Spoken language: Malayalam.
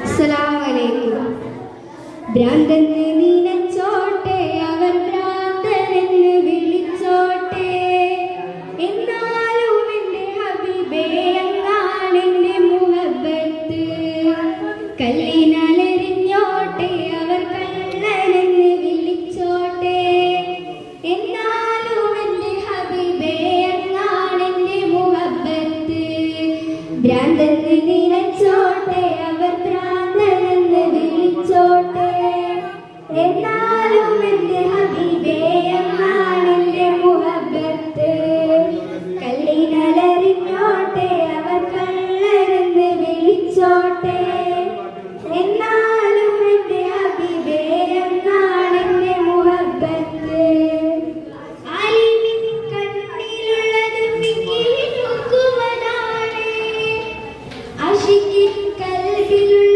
അസ്സലാമലൈക്കും. ഭ്രാന്തന് നീനച്ചോട്ടെ, അവർ ഭ്രാന്തനെന്ന് വിളിച്ചോട്ടെ, എന്നാലും എൻ്റെ ഹബീബേ അങ്ങാണെൻ്റെ മുഹബത്ത്. കല്ലിനാലെറിഞ്ഞോട്ടെ, അവർ കള്ളനെന്ന് വിളിച്ചോട്ടെ, എന്നാലും എൻ്റെ ഹബീബേ അങ്ങാണെൻ്റെ മുഹബത്ത്. ഭ്രാന്തന് നീനച്ചോട്ടെ, അവർ ഭ്രാന്തനെന്ന് വിളിച്ചോട്ടെ, എന്നാലും എൻ്റെ ഹബീബേ അങ്ങാണെൻ്റെ മുഹബത്ത്. കല്ലിനാലെറിഞ്ഞോട്ടെ, അവർ കള്ളനെന്ന് വിളിച്ചോട്ടെ, എന്നാലും എൻ്റെ ഹബീബേ അങ്ങാണെൻ്റെ മുഹബത്ത്. ആലിമിൻ കണ്ണിലുള്ളത് മിഴിയിൽ നോക്കുവതാണ്, ആശിക്കിൻ കൽബിലുള്ള